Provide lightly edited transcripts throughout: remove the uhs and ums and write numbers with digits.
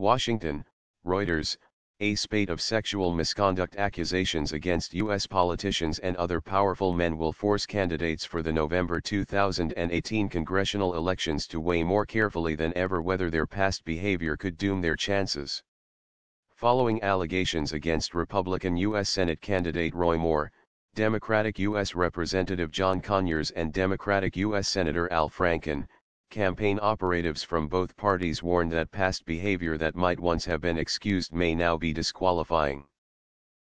Washington, Reuters, a spate of sexual misconduct accusations against U.S. politicians and other powerful men will force candidates for the November 2018 congressional elections to weigh more carefully than ever whether their past behavior could doom their chances. Following allegations against Republican U.S. Senate candidate Roy Moore, Democratic U.S. Representative John Conyers and Democratic U.S. Senator Al Franken, campaign operatives from both parties warned that past behavior that might once have been excused may now be disqualifying.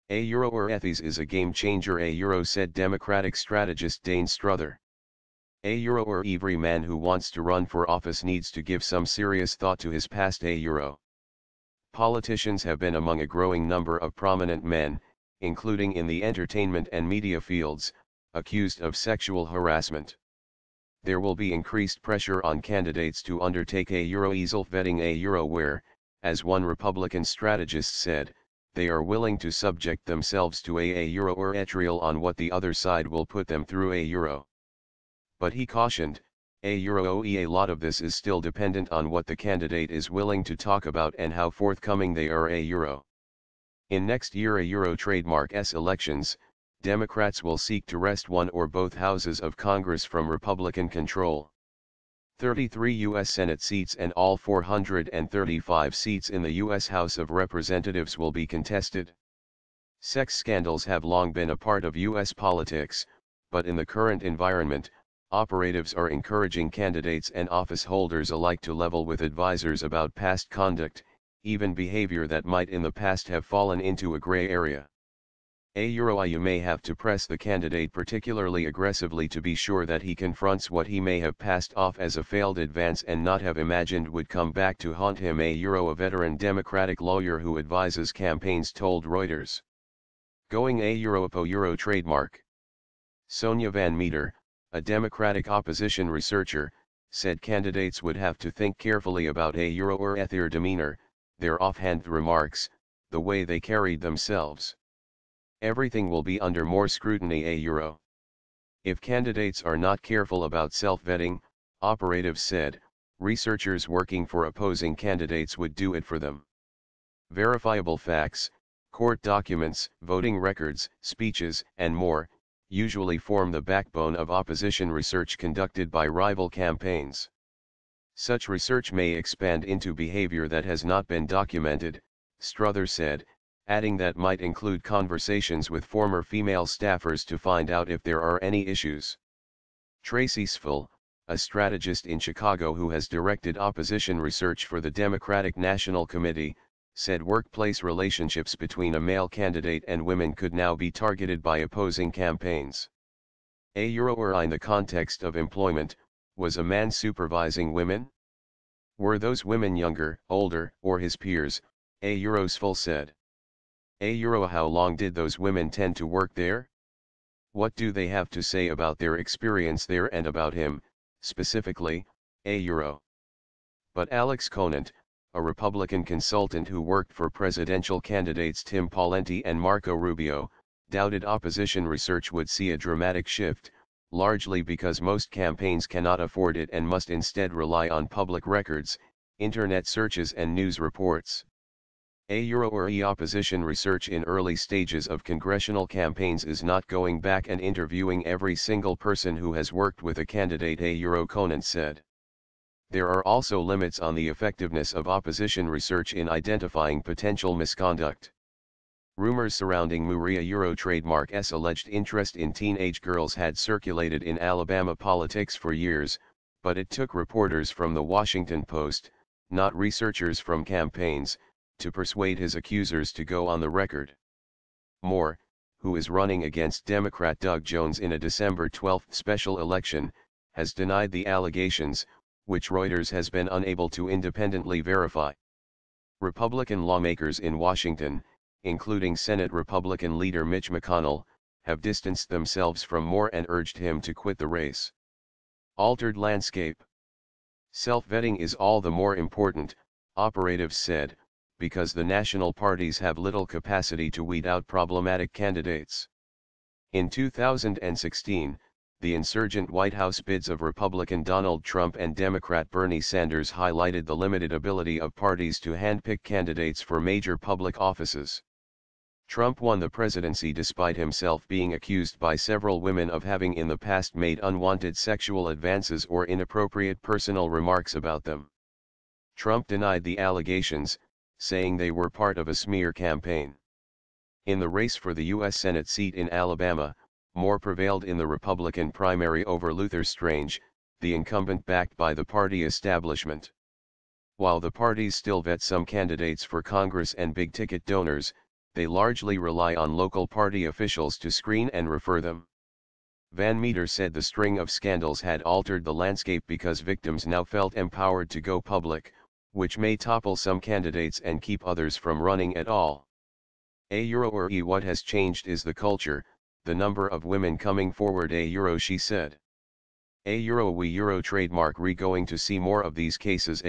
Ethies is a game changer, said Democratic strategist Dane Struther. Every man who wants to run for office needs to give some serious thought to his past. Politicians have been among a growing number of prominent men, including in the entertainment and media fields, accused of sexual harassment. There will be increased pressure on candidates to undertake self vetting where, as one Republican strategist said, they are willing to subject themselves to trial on what the other side will put them through. But he cautioned, a lot of this is still dependent on what the candidate is willing to talk about and how forthcoming they are. In next year trademark's elections, Democrats will seek to wrest one or both houses of Congress from Republican control. 33 U.S. Senate seats and all 435 seats in the U.S. House of Representatives will be contested. Sex scandals have long been a part of U.S. politics, but in the current environment, operatives are encouraging candidates and office holders alike to level with advisors about past conduct, even behavior that might in the past have fallen into a gray area. You may have to press the candidate particularly aggressively to be sure that he confronts what he may have passed off as a failed advance and not have imagined would come back to haunt him. A veteran Democratic lawyer who advises campaigns told Reuters. Going trademark. Sonia Van Meter, a Democratic opposition researcher, said candidates would have to think carefully about their demeanor, their offhand remarks, the way they carried themselves. Everything will be under more scrutiny. If candidates are not careful about self-vetting, operatives said, researchers working for opposing candidates would do it for them. Verifiable facts, court documents, voting records, speeches, and more, usually form the backbone of opposition research conducted by rival campaigns. Such research may expand into behavior that has not been documented, Struther said, adding that might include conversations with former female staffers to find out if there are any issues. Tracy Sfull, a strategist in Chicago who has directed opposition research for the Democratic National Committee, said workplace relationships between a male candidate and women could now be targeted by opposing campaigns. In the context of employment, was a man supervising women? Were those women younger, older, or his peers? Sfull said. How long did those women tend to work there? What do they have to say about their experience there and about him, specifically? But Alex Conant, a Republican consultant who worked for presidential candidates Tim Pawlenty and Marco Rubio, doubted opposition research would see a dramatic shift, largely because most campaigns cannot afford it and must instead rely on public records, internet searches and news reports. Opposition research in early stages of congressional campaigns is not going back and interviewing every single person who has worked with a candidate, Conant said. There are also limits on the effectiveness of opposition research in identifying potential misconduct. Rumors surrounding Maria trademark's alleged interest in teenage girls had circulated in Alabama politics for years, but it took reporters from the Washington Post, not researchers from campaigns, to persuade his accusers to go on the record. Moore, who is running against Democrat Doug Jones in a December 12 special election, has denied the allegations, which Reuters has been unable to independently verify. Republican lawmakers in Washington, including Senate Republican leader Mitch McConnell, have distanced themselves from Moore and urged him to quit the race. Altered landscape. Self-vetting is all the more important, operatives said, because the national parties have little capacity to weed out problematic candidates. In 2016, the insurgent White House bids of Republican Donald Trump and Democrat Bernie Sanders highlighted the limited ability of parties to handpick candidates for major public offices. Trump won the presidency despite himself being accused by several women of having in the past made unwanted sexual advances or inappropriate personal remarks about them. Trump denied the allegations, saying they were part of a smear campaign. In the race for the U.S. Senate seat in Alabama, Moore prevailed in the Republican primary over Luther Strange, the incumbent backed by the party establishment. While the parties still vet some candidates for Congress and big-ticket donors, they largely rely on local party officials to screen and refer them. Van Meter said the string of scandals had altered the landscape because victims now felt empowered to go public, which may topple some candidates and keep others from running at all. What has changed is the culture, the number of women coming forward. She said. We trademark going to see more of these cases.